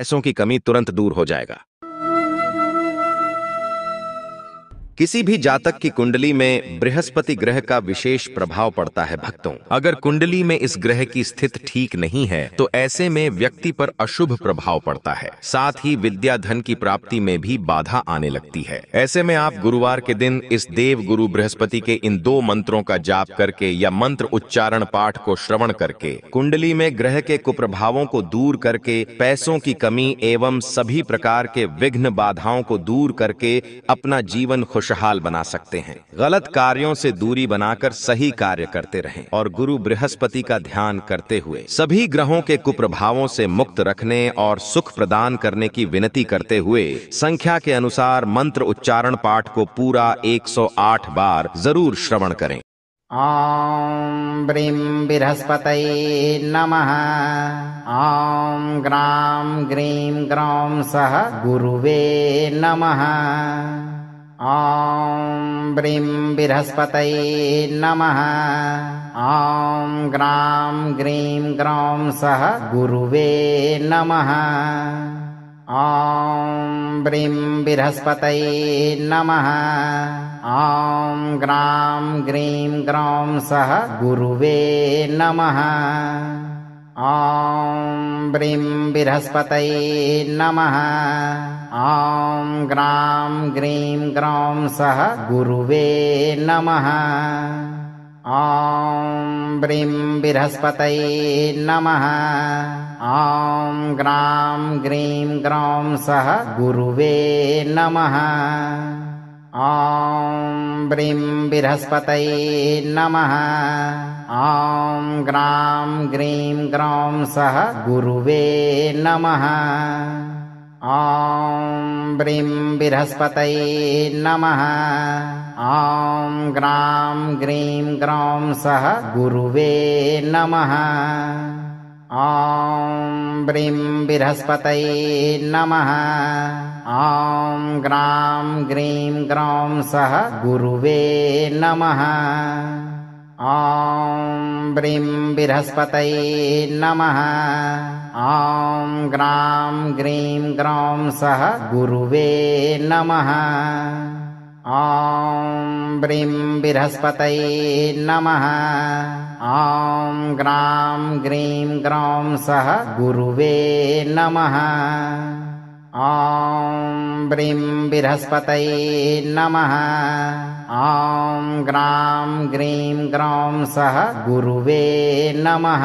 पैसों की कमी तुरंत दूर हो जाएगा। किसी भी जातक की कुंडली में बृहस्पति ग्रह का विशेष प्रभाव पड़ता है भक्तों। अगर कुंडली में इस ग्रह की स्थिति ठीक नहीं है तो ऐसे में व्यक्ति पर अशुभ प्रभाव पड़ता है, साथ ही विद्या धन की प्राप्ति में भी बाधा आने लगती है। ऐसे में आप गुरुवार के दिन इस देव गुरु बृहस्पति के इन 2 मंत्रों का जाप करके या मंत्र उच्चारण पाठ को श्रवण करके कुंडली में ग्रह के कुप्रभावों को दूर करके पैसों की कमी एवं सभी प्रकार के विघ्न बाधाओं को दूर करके अपना जीवन खुशहाल बना सकते हैं। गलत कार्यों से दूरी बनाकर सही कार्य करते रहें और गुरु बृहस्पति का ध्यान करते हुए सभी ग्रहों के कुप्रभावों से मुक्त रखने और सुख प्रदान करने की विनती करते हुए संख्या के अनुसार मंत्र उच्चारण पाठ को पूरा 108 बार जरूर श्रवण करें। ॐ ब्रीं बृहस्पतये नमः। ॐ ग्रां ग्रीं ग्रौं सः गुरुवे नमः। ॐ ब्रीं बृहस्पतये नमः। ॐ ग्रां ग्रीं ग्रौं सः गुरुवे नमः। ॐ ब्रीं बृहस्पतये नमः। ॐ ग्रां ग्रीं ग्रौं सः गुरुवे नमः। ॐ ब्रीं बृहस्पतये नमः। ॐ ग्रां ग्रीं ग्रौं सः गुरुवे नमः। ॐ ब्रीं बृहस्पतये नमः। ॐ ग्रां ग्रीं ग्रौं सः गुरुवे नमः। ॐ ब्रीं बृहस्पतये नमः। ॐ ग्रां ग्रीं ग्रौं सः गुरुवे नमः। ॐ ब्रीं बृहस्पतये नमः। ॐ ग्रां ग्रीं ग्रौं सः गुरुवे नमः। ॐ ब्रीं बृहस्पतये नमः। ॐ ग्रां ग्रीं ग्रौं सः गुरुवे नमः। ॐ ब्रीं बृहस्पतये नमः। ॐ ग्रां ग्रीं ग्रौं सः गुरुवे नमः। ॐ ब्रीं बृहस्पतये नमः। ॐ ग्रां ग्रीं ग्रौं सः गुरुवे नमः। ॐ ब्रीं बृहस्पतये नमः। ॐ ग्रां ग्रीं ग्रौं सः गुरुवे नमः।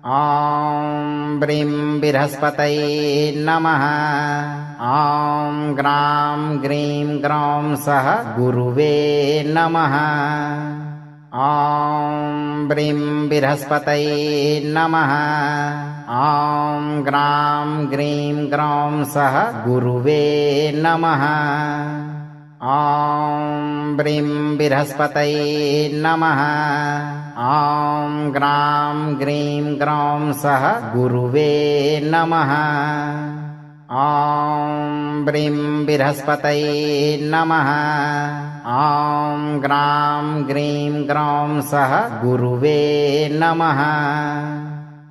ॐ ब्रीं बृहस्पतये नमः। ॐ ग्रां ग्रीं ग्रौं सः गुरुवे नमः। ॐ ब्रीं बृहस्पतये नमः। ॐ ग्रां ग्रीं ग्रौं सः गुरुवे नमः। ॐ ब्रीं बृहस्पतये नमः। ॐ ग्रां ग्रीं ग्रौं सः गुरुवे नमः। ॐ ब्रीं बृहस्पतये नमः। ॐ ग्रां ग्रीं ग्रौं सः गुरुवे नमः।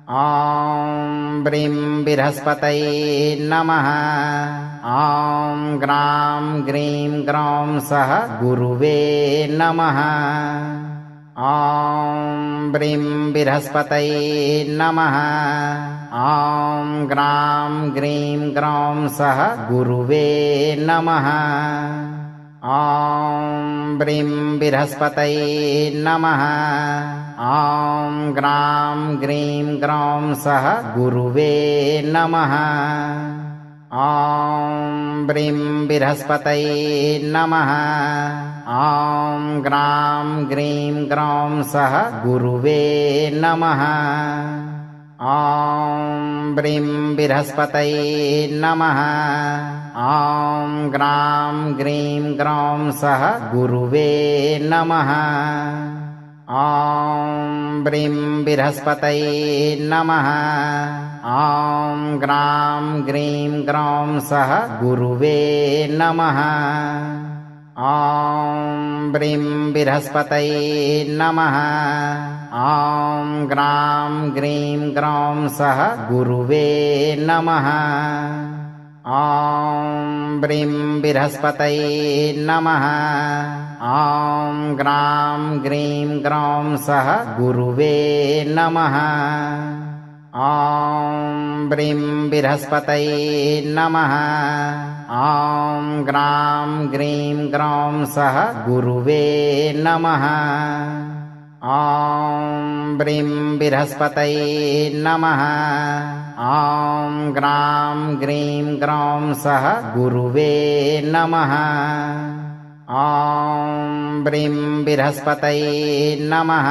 ॐ ब्रीं बृहस्पतये नमः। ॐ ग्रां ग्रीं ग्रौं सः गुरुवे नमः। ॐ ब्रीं बृहस्पतये नमः। ॐ ग्रां ग्रीं ग्रौं सः गुरुवे नमः। ॐ ब्रीं बृहस्पतये नमः। ॐ ग्रां ग्रीं ग्रौं सः गुरुवे नमः। ॐ ब्रीं बृहस्पतये नमः। ॐ ग्रां ग्रीं ग्रौं सः गुरुवे नमः। ॐ ब्रीं बृहस्पतये नमः। ॐ ग्रां ग्रीं ग्रौं सः गुरुवे नमः। ॐ ब्रीं बृहस्पतये नमः। ॐ ग्रां ग्रीं ग्रौं सः गुरुवे नमः। ॐ ब्रीं बृहस्पतये नमः। ॐ ग्रां ग्रीं ग्रौं सः गुरुवे नमः। ॐ ब्रीं बृहस्पतये नमः। ॐ ग्रां ग्रीं ग्रौं सः गुरुवे नमः। ॐ ब्रीं बृहस्पतये नमः। ॐ ग्रां ग्रीं ग्रौं सः गुरुवे नमः। ॐ ब्रीं बृहस्पतये नमः। ॐ ग्रां ग्रीं ग्रौं सः गुरुवे नमः। ॐ ब्रीं बृहस्पतये नमः।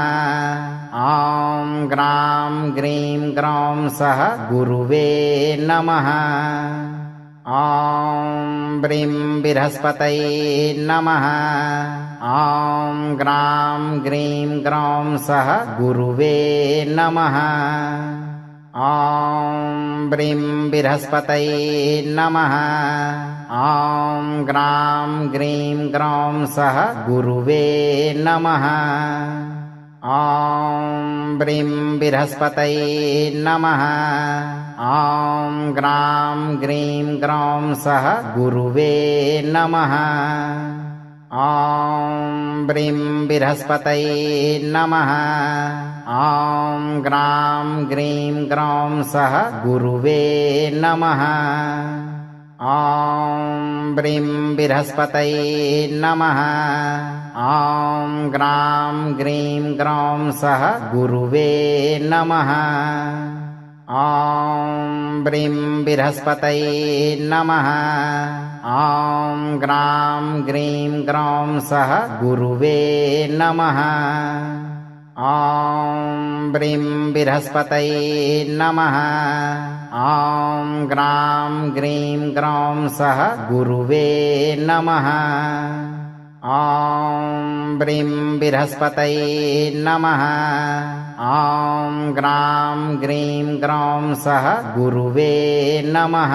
ॐ ग्रां ग्रीं ग्रौं सः गुरुवे नमः। ॐ ब्रीं बृहस्पतये नमः। ॐ ग्रां ग्रीं ग्रौं सः गुरुवे नमः। ॐ ब्रीं बृहस्पतये नमः। ॐ ग्रां ग्रीं ग्रौं सः गुरुवे नमः। ॐ ब्रीं बृहस्पतये नमः। ॐ ग्रां ग्रीं ग्रौं सः गुरुवे नमः। ॐ ब्रीं बृहस्पतये नमः। ॐ ग्रां ग्रीं ग्रौं सः गुरुवे नमः। ॐ ब्रीं बृहस्पतये नमः। ॐ ग्रां ग्रीं ग्रौं सः गुरुवे नमः। ॐ ब्रीं बृहस्पतये नमः। ॐ ग्रां ग्रीं ग्रौं सः गुरुवे नमः। ॐ ब्रीं बृहस्पतये नमः। ॐ ग्रां ग्रीं ग्रौं सः गुरुवे नमः। ॐ ब्रीं बृहस्पतये नमः। ॐ ग्रां ग्रीं ग्रौं सः गुरुवे नमः।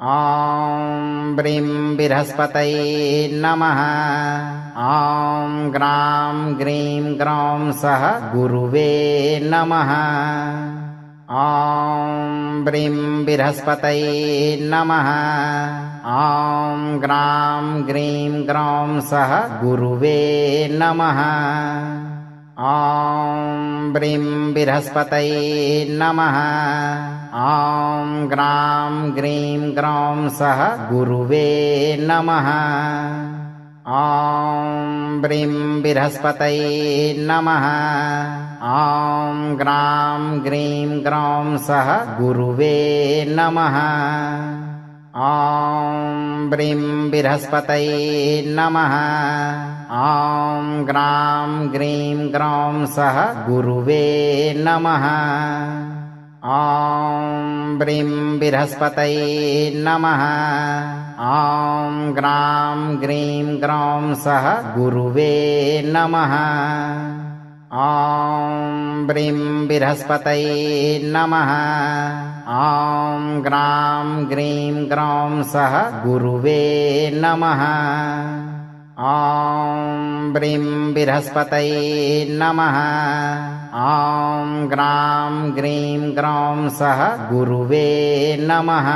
ॐ ब्रीं बृहस्पतये नमः। ॐ ग्रां ग्रीं ग्रौं सः गुरुवे नमः। ॐ ब्रीं बृहस्पतये नमः। ॐ ग्रां ग्रीं ग्रौं सः गुरुवे नमः। ॐ ब्रीं बृहस्पतये नमः। ॐ ग्रां ग्रीं ग्रौं सः गुरुवे नमः। ॐ ब्रीं बृहस्पतये नमः। ॐ ग्रां ग्रीं ग्रौं सः गुरुवे नमः। ॐ ब्रीं बृहस्पतये नमः। ॐ ग्रां ग्रीं ग्रौं सः गुरुवे नमः। ॐ ब्रीं बृहस्पतये नमः। ॐ ग्रां ग्रीं ग्रौं सः गुरुवे नमः। ॐ ब्रीं बृहस्पतये नमः। ॐ ग्रां ग्रीं ग्रौं सः गुरुवे नमः। ॐ ब्रीं बृहस्पतये नमः। ॐ ग्रां ग्रीं ग्रौं सः गुरुवे नमः।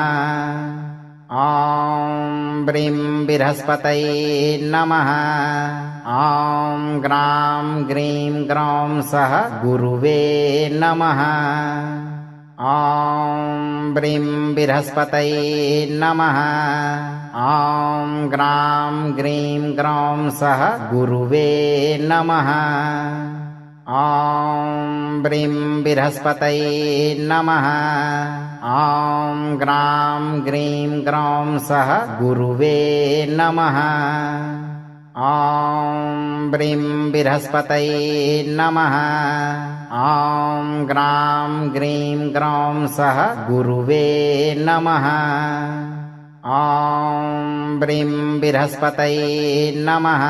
ॐ ब्रीं बृहस्पतये नमः। ॐ ग्रां ग्रीं ग्रौं सः गुरुवे नमः। ॐ ब्रीं बृहस्पतये नमः। ॐ ग्रां ग्रीं ग्रौं सः गुरुवे नमः। ॐ ब्रीं बृहस्पतये नमः। ॐ ग्रां ग्रीं ग्रौं सः गुरुवे नमः। ॐ ब्रीं बृहस्पतये नमः। ॐ ग्रां ग्रीं ग्रौं सः गुरुवे नमः। ॐ ब्रीं बृहस्पतये नमः।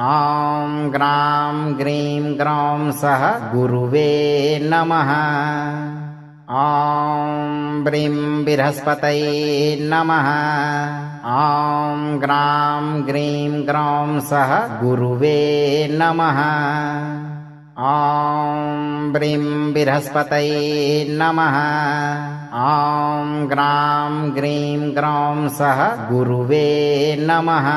ॐ ग्रां ग्रीं ग्रौं सः गुरुवे नमः। ॐ ब्रीं बृहस्पतये नमः। ॐ ग्रां ग्रीं ग्रौं सः गुरुवे नमः। ॐ ब्रीं बृहस्पतये नमः। ॐ ग्रां ग्रीं ग्रौं सः गुरुवे नमः।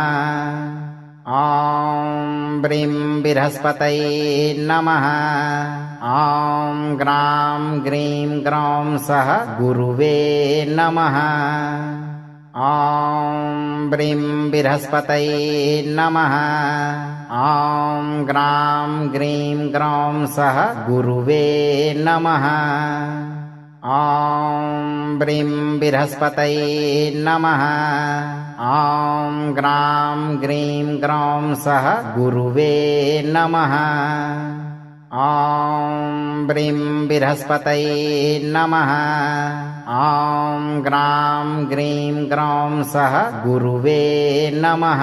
ॐ ब्रीं बृहस्पतये नमः। ॐ ग्रां ग्रीं ग्रौं सः गुरुवे नमः। ॐ ब्रीं बृहस्पतये नमः। ॐ ग्रां ग्रीं ग्रौं सः गुरुवे नमः। ॐ ब्रीं बृहस्पतये नमः। ॐ ग्रां ग्रीं ग्रौं सः गुरुवे नमः। ॐ ब्रीं बृहस्पतये नमः। ॐ ग्रां ग्रीं ग्रौं सः गुरुवे नमः।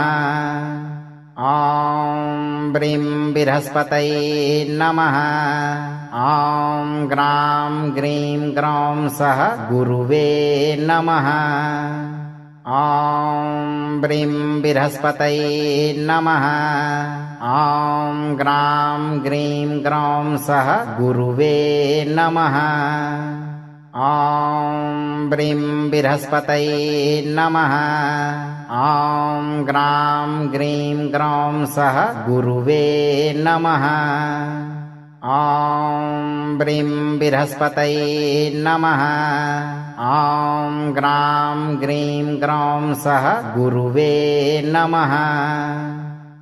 ॐ ब्रीं बृहस्पतये नमः। ॐ ग्रां ग्रीं ग्रौं सः गुरुवे नमः। ॐ ब्रीं बृहस्पतये नमः। ॐ ग्रां ग्रीं ग्रौं सः गुरुवे नमः। ॐ ब्रीं बृहस्पतये नमः। ॐ ग्रां ग्रीं ग्रौं सः गुरुवे नमः। ॐ ब्रीं बृहस्पतये नमः। ॐ ग्रां ग्रीं ग्रौं सः गुरुवे नमः।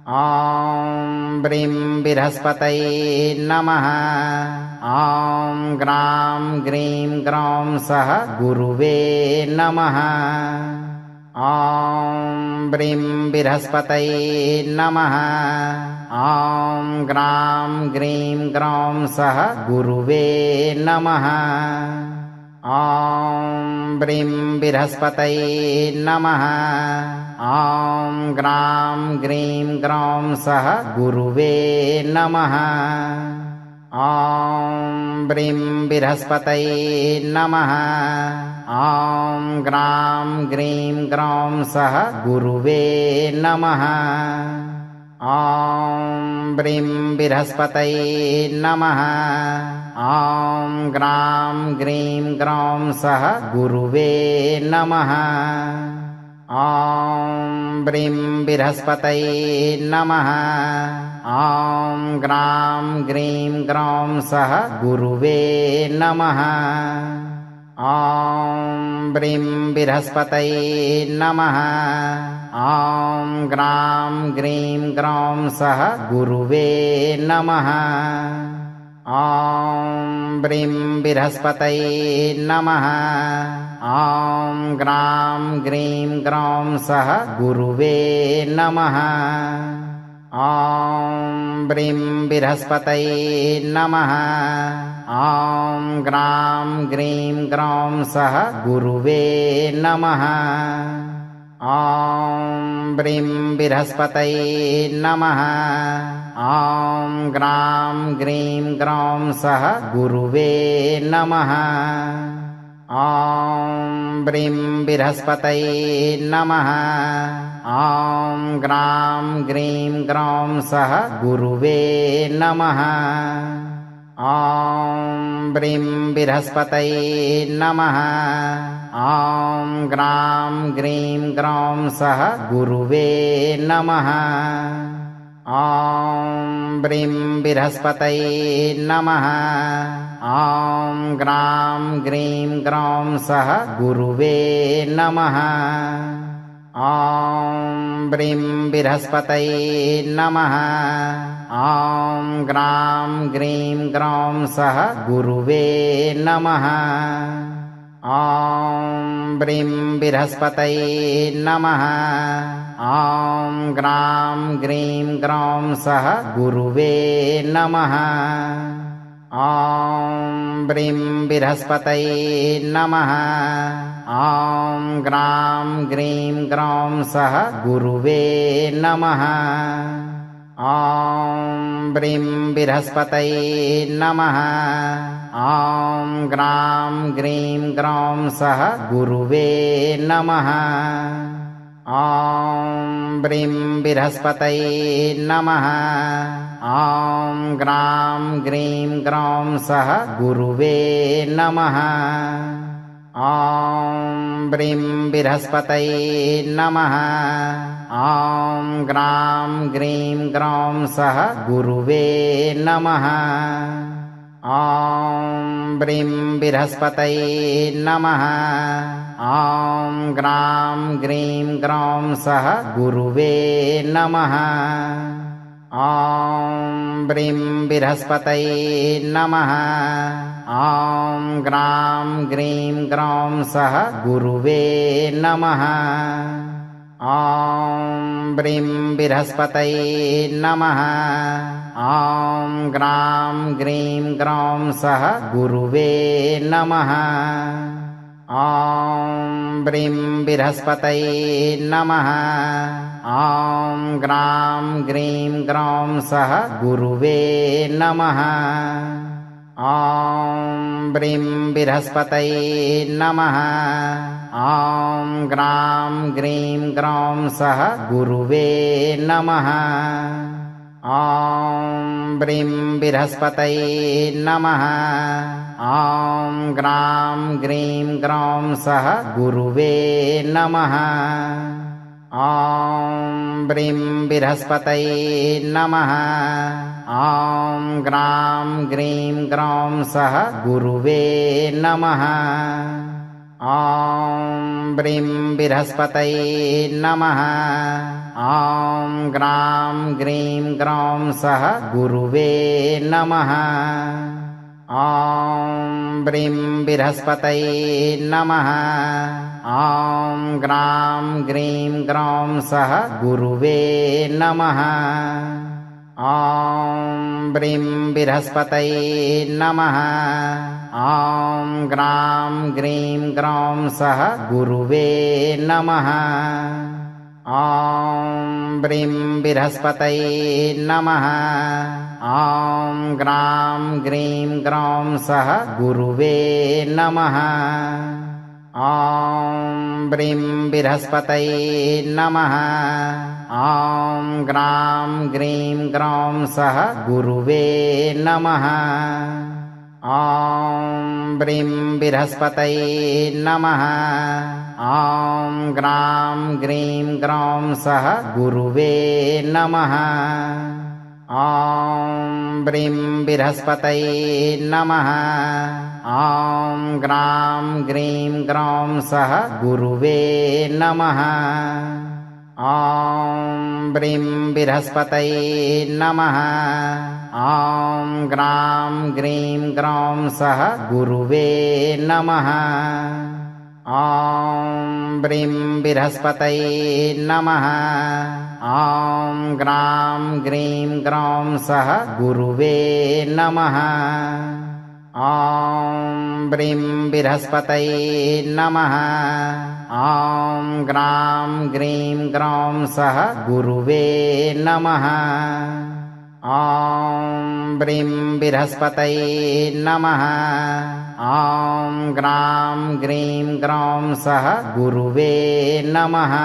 ॐ ब्रीं बृहस्पतये नमः। ॐ ग्रां ग्रीं ग्रौं सः गुरुवे नमः। ॐ ब्रीं बृहस्पतये नमः। ॐ ग्रां ग्रीं ग्रौं सः गुरुवे नमः। ॐ ब्रीं बृहस्पतये नमः। ॐ ग्रां ग्रीं ग्रौं सः गुरुवे नमः। ॐ ब्रीं बृहस्पतये नमः। ॐ ग्रां ग्रीं ग्रौं सः गुरुवे नमः। ॐ ब्रीं बृहस्पतये नमः। ॐ ग्रां ग्रीं ग्रौं सः गुरुवे नमः। ॐ ब्रीं बृहस्पतये नमः। ॐ ग्रां ग्रीं ग्रौं सः गुरुवे नमः। ॐ ब्रीं बृहस्पतये नमः। ॐ ग्रां ग्रीं ग्रौं सः गुरुवे नमः। ॐ ब्रीं बृहस्पतये नमः। ॐ ग्रां ग्रीं ग्रौं सः गुरुवे नमः। ॐ ब्रीं बृहस्पतये नमः। ॐ ग्रां ग्रीं ग्रौं सः गुरुवे नमः। ॐ ब्रीं बृहस्पतये नमः। ॐ ग्रां ग्रीं ग्रौं सः गुरुवे नमः। ॐ ब्रीं बृहस्पतये नमः। ॐ ग्रां ग्रीं ग्रौं सः गुरुवे नमः। ॐ ब्रीं बृहस्पतये नमः। ॐ ग्रां ग्रीं ग्रौं सः गुरुवे नमः। ॐ ब्रीं बृहस्पतये नमः। ॐ ग्रां ग्रीं ग्रौं सः गुरुवे नमः। ॐ ब्रीं बृहस्पतये नमः। ॐ ग्रां ग्रीं ग्रौं सः गुरुवे नमः। ॐ ब्रीं बृहस्पतये नमः। ॐ ग्रां ग्रीं ग्रौं सः गुरुवे नमः। ॐ ब्रीं बृहस्पतये नमः। ॐ ग्रां ग्रीं ग्रौं सः गुरुवे नमः। ॐ ब्रीं बृहस्पतये नमः। ॐ ग्रां ग्रीं ग्रौं सः गुरुवे नमः। ॐ ब्रीं बृहस्पतये नमः। ॐ ग्रां ग्रीं ग्रौं सः गुरुवे नमः। ॐ ब्रीं बृहस्पतये नमः। ॐ ग्रां ग्रीं ग्रौं सः गुरुवे नमः। ॐ ब्रीं बृहस्पतये नमः। ॐ ग्रां ग्रीं ग्रौं सः गुरुवे नमः। ॐ ब्रीं बृहस्पतये नमः। ॐ ग्रां ग्रीं ग्रौं सः गुरुवे नमः। ॐ ब्रीं बृहस्पतये नमः। ॐ ग्रां ग्रीं ग्रौं सः गुरुवे नमः। ॐ ब्रीं बृहस्पतये नमः। ॐ ग्रां ग्रीं ग्रौं सः गुरुवे नमः। ॐ ब्रीं बृहस्पतये नमः। ॐ ग्रां ग्रीं ग्रौं सः गुरुवे नमः। ॐ ब्रीं बृहस्पतये नमः। ॐ ग्रां ग्रीं ग्रौं सः गुरुवे नमः। ॐ ब्रीं बृहस्पतये नमः। ॐ ग्रां ग्रीं ग्रौं सः गुरुवे नमः। ॐ ब्रीं बृहस्पतये नमः। ॐ ग्रां ग्रीं ग्रौं सः गुरुवे नमः। ॐ ब्रीं बृहस्पतये नमः। ॐ ग्रां ग्रीं ग्रौं सः गुरुवे नमः। ॐ ब्रीं बृहस्पतये नमः। ॐ ग्रां ग्रीं ग्रौं सः गुरुवे नमः। ॐ ब्रीं बृहस्पतये नमः। ॐ ग्रां ग्रीं ग्रौं सः गुरुवे नमः। ॐ ब्रीं बृहस्पतये नमः। ॐ ग्रां ग्रीं ग्रौं सः गुरुवे नमः। ॐ ब्रीं बृहस्पतये नमः। ॐ ग्रां ग्रीं ग्रौं सः गुरुवे नमः। ॐ ब्रीं बृहस्पतये नमः। ॐ ग्रां ग्रीं ग्रौं सः गुरुवे नमः। ॐ ब्रीं बृहस्पतये नमः। ॐ ग्रां ग्रीं ग्रौं सः गुरुवे नमः। ॐ ब्रीं बृहस्पतये नमः। ॐ ग्रां ग्रीं ग्रौं सः गुरुवे नमः। ॐ ब्रीं बृहस्पतये नमः। ॐ ग्रां ग्रीं ग्रौं सः गुरुवे नमः। ॐ ब्रीं बृहस्पतये नमः। ॐ ग्रां ग्रीं ग्रौं सः गुरुवे नमः।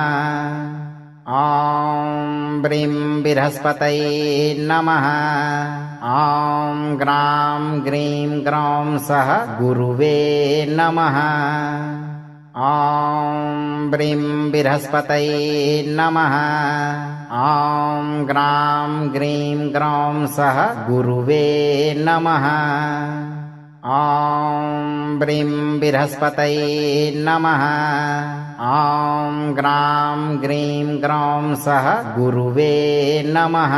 ॐ ब्रीं बृहस्पतये नमः। ॐ ग्रां ग्रीं ग्रौं सः गुरुवे नमः। ॐ ब्रीं बृहस्पतये नमः। ॐ ग्रां ग्रीं ग्रौं सः गुरुवे नमः। ॐ ब्रीं बृहस्पतये नमः। ॐ ग्रां ग्रीं ग्रौं सः गुरुवे नमः।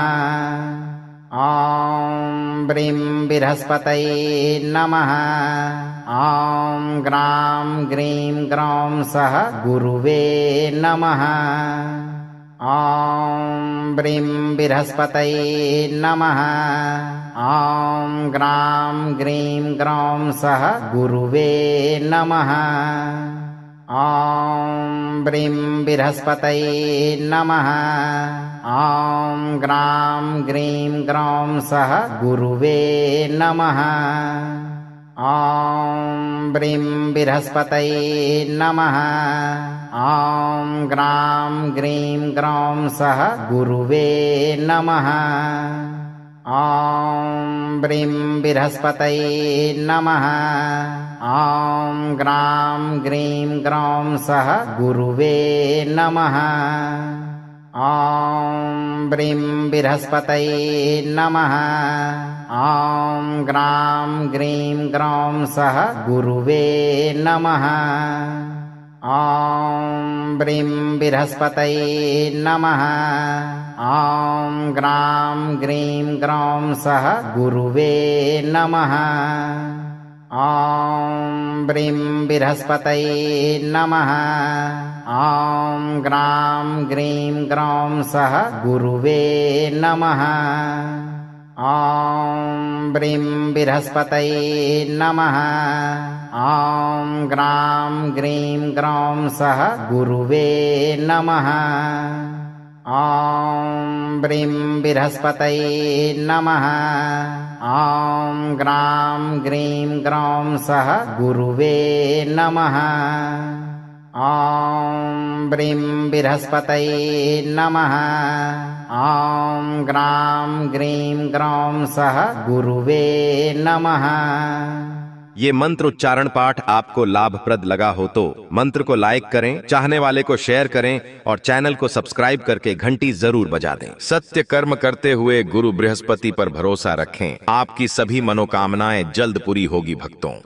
ॐ ब्रीं बृहस्पतये नमः। ॐ ग्रां ग्रीं ग्रौं सः गुरुवे नमः। ॐ ब्रीं बृहस्पतये नमः। ॐ ग्रां ग्रीं ग्रौं सः गुरुवे नमः। ॐ ब्रीं बृहस्पतये नमः। ॐ ग्रां ग्रीं ग्रौं सः गुरुवे नमः। ॐ ब्रीं बृहस्पतये नमः। ॐ ग्रां ग्रीं ग्रौं सः गुरुवे नमः। ॐ ब्रीं बृहस्पतये नमः। ॐ ग्रां ग्रीं ग्रौं सः गुरुवे नमः। ॐ ब्रीं बृहस्पतये नमः। ॐ ग्रां ग्रीं ग्रौं सः गुरुवे नमः। ॐ ब्रीं बृहस्पतये नमः। ॐ ग्रां ग्रीं ग्रौं सः गुरुवे नमः। ॐ ब्रीं बृहस्पतये नमः। ॐ ग्रां ग्रीं ग्रौं सः गुरुवे नमः। ॐ ब्रीं बृहस्पतये नमः। ॐ ग्रां ग्रीं ग्रौं सः गुरुवे नमः। ॐ ब्रीं बृहस्पतये नमः। ॐ ग्रां ग्रीं ग्रौं सः गुरुवे नमः। ॐ ब्रीं बृहस्पतये नमः। ॐ ग्रां ग्रीं ग्रौं सः गुरुवे नमः। ये मंत्र उच्चारण पाठ आपको लाभप्रद लगा हो तो मंत्र को लाइक करें, चाहने वाले को शेयर करें और चैनल को सब्सक्राइब करके घंटी जरूर बजा दें। सत्य कर्म करते हुए गुरु बृहस्पति पर भरोसा रखें, आपकी सभी मनोकामनाएं जल्द पूरी होगी भक्तों।